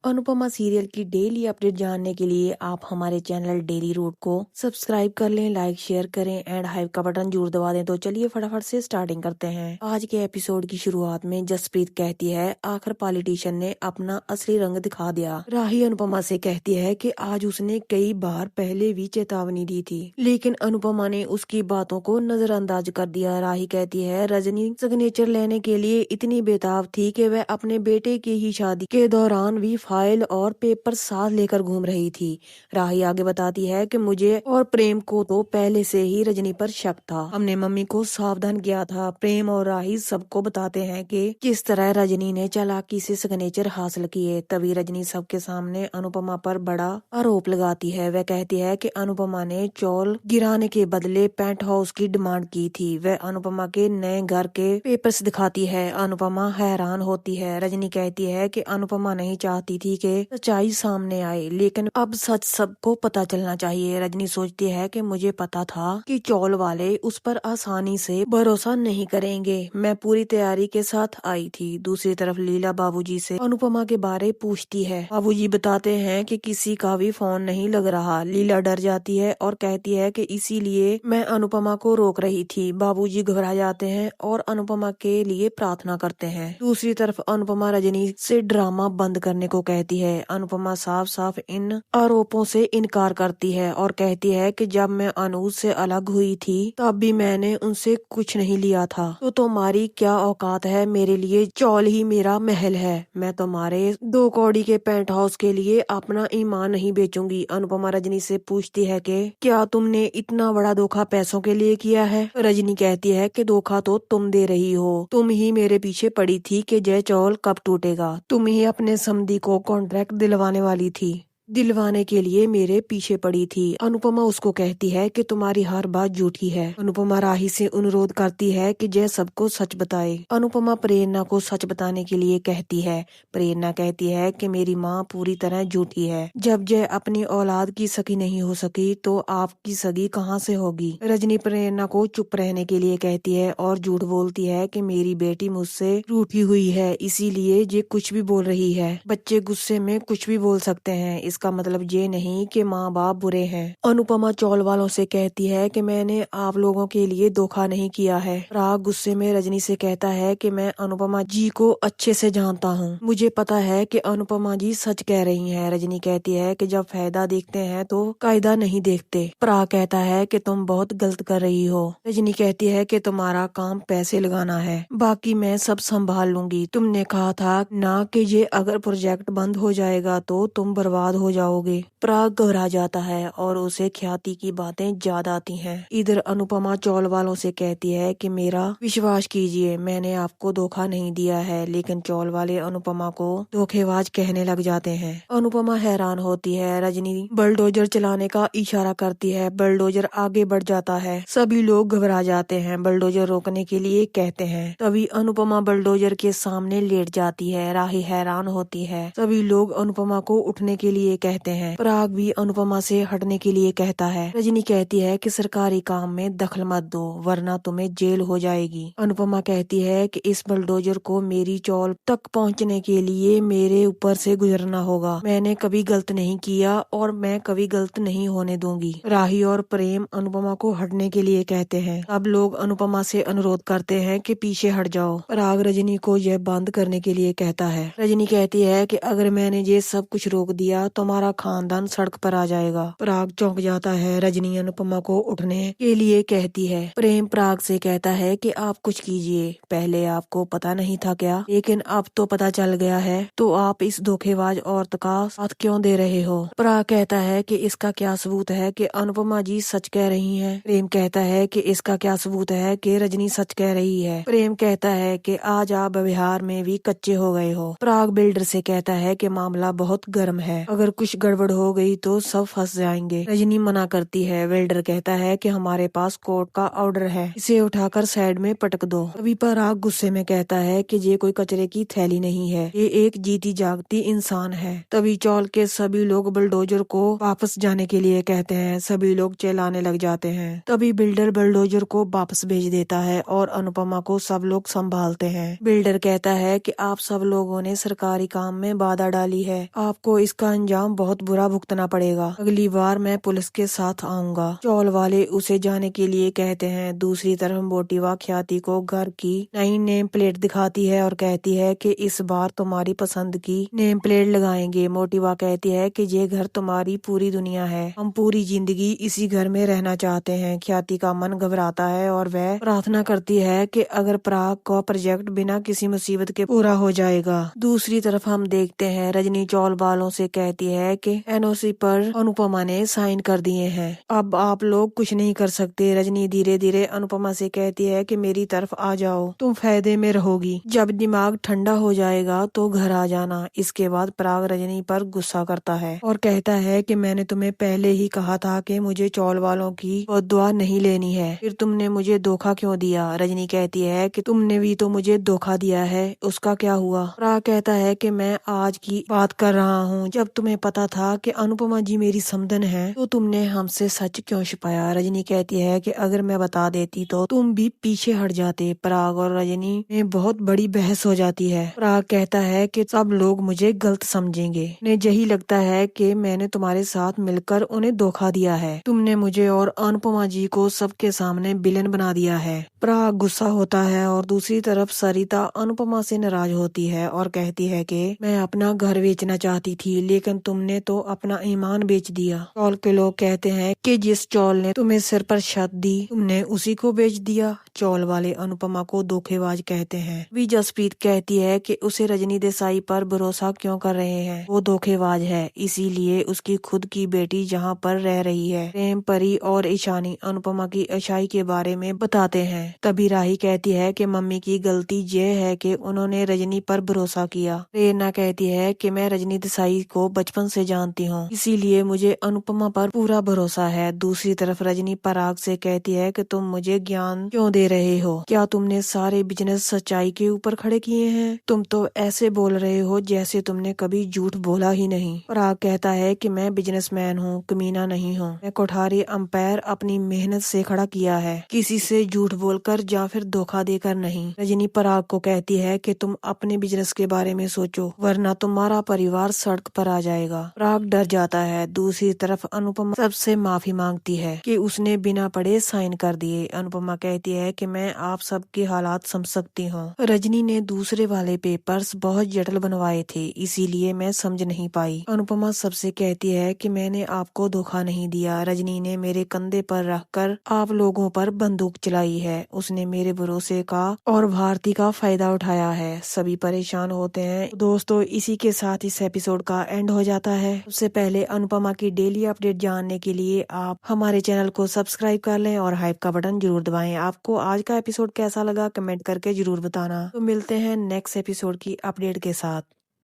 Anupama serial की daily update जानने के लिए आप हमारे चैनल डेली रूट को सब्सक्राइब कर लें, लाइक शेयर करें एंड हाइप का बटन जरूर दबा दें। तो चलिए फटाफट से स्टार्टिंग करते हैं। आज के एपिसोड की शुरुआत में जसप्रीत कहती है आखिर पॉलिटिशियन ने अपना असली रंग दिखा दिया। राही अनुपमा से कहती है कि आज उसने कई बार पहले भी चेतावनी दी थी, लेकिन अनुपमा ने उसकी बातों को नजरअंदाज कर दिया। राही कहती है रजनी सिग्नेचर लेने के लिए इतनी बेताब थी कि वह अपने बेटे की ही शादी के दौरान भी फाइल और पेपर साथ लेकर घूम रही थी। राही आगे बताती है कि मुझे और प्रेम को तो पहले से ही रजनी पर शक था। हमने मम्मी को सावधान किया था। प्रेम और राही सबको बताते हैं कि किस तरह रजनी ने चालाकी से सिग्नेचर हासिल किए। तभी रजनी सबके सामने अनुपमा पर बड़ा आरोप लगाती है। वह कहती है कि अनुपमा ने चौल गिराने के बदले पेंट हाउस की डिमांड की थी। वह अनुपमा के नए घर के पेपर्स दिखाती है। अनुपमा हैरान होती है। रजनी कहती है कि अनुपमा नहीं चाहती थी कि सच्चाई सामने आए, लेकिन अब सच सबको पता चलना चाहिए। रजनी सोचती है कि मुझे पता था कि चौल वाले उस पर आसानी से भरोसा नहीं करेंगे। मैं पूरी तैयारी के साथ आई थी। दूसरी तरफ लीला बाबूजी से अनुपमा के बारे पूछती है। बाबूजी बताते हैं कि किसी का भी फोन नहीं लग रहा। लीला डर जाती है और कहती है कि इसीलिए मैं अनुपमा को रोक रही थी। बाबूजी घबरा जाते हैं और अनुपमा के लिए प्रार्थना करते हैं। दूसरी तरफ अनुपमा रजनी से ड्रामा बंद करने को कहती है। अनुपमा साफ साफ इन आरोपों से इनकार करती है और कहती है कि जब मैं अनुज से अलग हुई थी तब भी मैंने उनसे कुछ नहीं लिया था, तो तुम्हारी क्या औकात है? मेरे लिए चौल ही मेरा महल है। मैं तुम्हारे 2 कौड़ी के पेंट हाउस के लिए अपना ईमान नहीं बेचूंगी। अनुपमा रजनी से पूछती है कि क्या तुमने इतना बड़ा धोखा पैसों के लिए किया है? रजनी कहती है कि धोखा तो तुम दे रही हो। तुम ही मेरे पीछे पड़ी थी कि जय चौल कब टूटेगा। तुम ही अपने समधी को कॉन्ट्रैक्ट दिलवाने वाली थी, दिलवाने के लिए मेरे पीछे पड़ी थी। अनुपमा उसको कहती है कि तुम्हारी हर बात झूठी है। अनुपमा राही से अनुरोध करती है कि जय सबको सच बताए। अनुपमा प्रेरणा को सच बताने के लिए कहती है। प्रेरणा कहती है कि मेरी माँ पूरी तरह झूठी है। जब जय अपनी औलाद की सगी नहीं हो सकी तो आपकी सगी कहाँ से होगी? रजनी प्रेरणा को चुप रहने के लिए कहती है और झूठ बोलती है कि मेरी बेटी मुझसे रूठी हुई है, इसीलिए ये कुछ भी बोल रही है। बच्चे गुस्से में कुछ भी बोल सकते हैं, इसका मतलब ये नहीं कि माँ बाप बुरे हैं। अनुपमा चौल वालों से कहती है कि मैंने आप लोगों के लिए धोखा नहीं किया है। राग गुस्से में रजनी से कहता है कि मैं अनुपमा जी को अच्छे से जानता हूँ। मुझे पता है कि अनुपमा जी सच कह रही हैं। रजनी कहती है कि जब फायदा देखते हैं तो कायदा नहीं देखते। प्राग कहता है कि तुम बहुत गलत कर रही हो। रजनी कहती है कि तुम्हारा काम पैसे लगाना है, बाकी मैं सब संभाल लूंगी। तुमने कहा था ना कि ये अगर प्रोजेक्ट बंद हो जाएगा तो तुम बर्बाद हो जाओगे। प्राग घबरा जाता है और उसे ख्याति की बातें याद आती हैं। इधर अनुपमा चौल वालों से कहती है कि मेरा विश्वास कीजिए, मैंने आपको धोखा नहीं दिया है। लेकिन चौल वाले अनुपमा को धोखेबाज कहने लग जाते हैं। अनुपमा हैरान होती है। रजनी बुलडोजर चलाने का इशारा करती है। बुलडोजर आगे बढ़ जाता है। सभी लोग घबरा जाते हैं। बुलडोजर रोकने के लिए कहते हैं। तभी अनुपमा बुलडोजर के सामने लेट जाती है। राही हैरान होती है। सभी लोग अनुपमा को उठने के लिए कहते हैं। प्राग भी अनुपमा से हटने के लिए कहता है। रजनी कहती है कि सरकारी काम में दखल मत दो वरना तुम्हें जेल हो जाएगी। अनुपमा कहती है कि इस बुलडोजर को मेरी चौल तक पहुंचने के लिए मेरे ऊपर से गुजरना होगा। मैंने कभी गलत नहीं किया और मैं कभी गलत नहीं होने दूंगी। राही और प्रेम अनुपमा को हटने के लिए कहते हैं। अब लोग अनुपमा से अनुरोध करते हैं कि पीछे हट जाओ। प्राग रजनी को यह बंद करने के लिए कहता है। रजनी कहती है कि अगर मैंने ये सब कुछ रोक दिया तो हमारा खानदान सड़क पर आ जाएगा। प्राग चौंक जाता है। रजनी अनुपमा को उठने के लिए कहती है। प्रेम प्राग से कहता है कि आप कुछ कीजिए। पहले आपको पता नहीं था क्या? लेकिन अब तो पता चल गया है, तो आप इस धोखेबाज औरत का साथ क्यों दे रहे हो? प्राग कहता है कि इसका क्या सबूत है कि अनुपमा जी सच कह रही हैं? प्रेम कहता है कि इसका क्या सबूत है कि रजनी सच कह रही है? प्रेम कहता है कि आज आप व्यवहार में भी कच्चे हो गए हो। प्राग बिल्डर से कहता है कि मामला बहुत गर्म है, अगर कुछ गड़बड़ हो गई तो सब फंस जाएंगे। रजनी मना करती है। वेल्डर कहता है कि हमारे पास कोर्ट का ऑर्डर है, इसे उठाकर साइड में पटक दो। तभी पराग गुस्से में कहता है कि ये कोई कचरे की थैली नहीं है, ये एक जीती जागती इंसान है। तभी चौल के सभी लोग बुलडोजर को वापस जाने के लिए कहते हैं। सभी लोग चिल्लाने लग जाते हैं। तभी बिल्डर बुलडोजर को वापस भेज देता है और अनुपमा को सब लोग संभालते हैं। बिल्डर कहता है कि आप सब लोगों ने सरकारी काम में बाधा डाली है, आपको इसका अंजाम बहुत बुरा भुगतना पड़ेगा। अगली बार मैं पुलिस के साथ आऊंगा। चौल वाले उसे जाने के लिए कहते हैं। दूसरी तरफ मोटिवा ख्याति को घर की नई नेम प्लेट दिखाती है और कहती है कि इस बार तुम्हारी पसंद की नेम प्लेट लगाएंगे। मोटिवा कहती है कि ये घर तुम्हारी पूरी दुनिया है, हम पूरी जिंदगी इसी घर में रहना चाहते हैं। ख्याति का मन घबराता है और वह प्रार्थना करती है कि अगर पराग का प्रोजेक्ट बिना किसी मुसीबत के पूरा हो जाएगा। दूसरी तरफ हम देखते हैं रजनी चौल वालों से कहती है कि एनओसी पर अनुपमा ने साइन कर दिए हैं, अब आप लोग कुछ नहीं कर सकते। रजनी धीरे धीरे अनुपमा से कहती है कि मेरी तरफ आ जाओ, तुम फायदे में रहोगी। जब दिमाग ठंडा हो जाएगा तो घर आ जाना। इसके बाद पराग रजनी पर गुस्सा करता है और कहता है कि मैंने तुम्हें पहले ही कहा था कि मुझे चौल वालों की बद्दुआ नहीं लेनी है, फिर तुमने मुझे धोखा क्यों दिया। रजनी कहती है कि तुमने भी तो मुझे धोखा दिया है, उसका क्या हुआ। पराग कहता है कि मैं आज की बात कर रहा हूँ, जब तुम्हें पता था कि अनुपमा जी मेरी समधन है तो तुमने हमसे सच क्यों छुपाया। रजनी कहती है कि अगर मैं बता देती तो तुम भी पीछे हट जाते। पराग और रजनी में बहुत बड़ी बहस हो जाती है। पराग कहता है कि सब लोग मुझे गलत समझेंगे, उन्हें यही लगता है कि मैंने तुम्हारे साथ मिलकर उन्हें धोखा दिया है, तुमने मुझे और अनुपमा जी को सबके सामने विलेन बना दिया है। पराग गुस्सा होता है और दूसरी तरफ सरिता अनुपमा से नाराज होती है और कहती है कि मैं अपना घर बेचना चाहती थी, लेकिन तुमने तो अपना ईमान बेच दिया। चौल के लोग कहते हैं कि जिस चौल ने तुम्हें सिर पर छत दी तुमने उसी को बेच दिया। चौल वाले अनुपमा को धोखेबाज कहते हैं। भी जसप्रीत कहती है कि उसे रजनी देसाई पर भरोसा क्यों कर रहे हैं, वो धोखेबाज है, इसीलिए उसकी खुद की बेटी जहाँ पर रह रही है। प्रेम परी और ईशानी अनुपमा की अच्छाई के बारे में बताते हैं। तभी राही कहती है कि मम्मी की गलती ये है कि उन्होंने रजनी पर भरोसा किया। प्रेरणा कहती है कि मैं रजनी देसाई को बचपन से जानती हूँ, इसीलिए मुझे अनुपमा पर पूरा भरोसा है। दूसरी तरफ रजनी पराग से कहती है कि तुम मुझे ज्ञान क्यों दे रहे हो, क्या तुमने सारे बिजनेस सच्चाई के ऊपर खड़े किए हैं। तुम तो ऐसे बोल रहे हो जैसे तुमने कभी झूठ बोला ही नहीं। पराग कहता है कि मैं बिजनेसमैन हूँ, कमीना नहीं हूँ। मैं कोठारी अंपायर अपनी मेहनत से खड़ा किया है, किसी से झूठ बोलकर या फिर धोखा देकर नहीं। रजनी पराग को कहती है कि तुम अपने बिजनेस के बारे में सोचो, वरना तुम्हारा परिवार सड़क पर आ जाएगा। पराग डर जाता है। दूसरी तरफ अनुपमा सबसे माफी मांगती है कि उसने बिना पढ़े साइन कर दिए। अनुपमा कहती है कि मैं आप सबके हालात समझ सकती हूँ, रजनी ने दूसरे वाले पेपर्स बहुत जटिल बनवाए थे, इसीलिए मैं समझ नहीं पाई। अनुपमा सबसे कहती है कि मैंने आपको धोखा नहीं दिया, रजनी ने मेरे कंधे पर रखकर आप लोगों पर बंदूक चलाई है, उसने मेरे भरोसे का और भारती का फायदा उठाया है। सभी परेशान होते हैं। दोस्तों, इसी के साथ इस एपिसोड का एंड हो जाता है। सबसे पहले अनुपमा की डेली अपडेट जानने के लिए आप हमारे चैनल को सब्सक्राइब कर लें और हाइप का बटन जरूर दबाएं। आपको आज का एपिसोड कैसा लगा कमेंट करके जरूर बताना। तो मिलते हैं नेक्स्ट एपिसोड की अपडेट के साथ।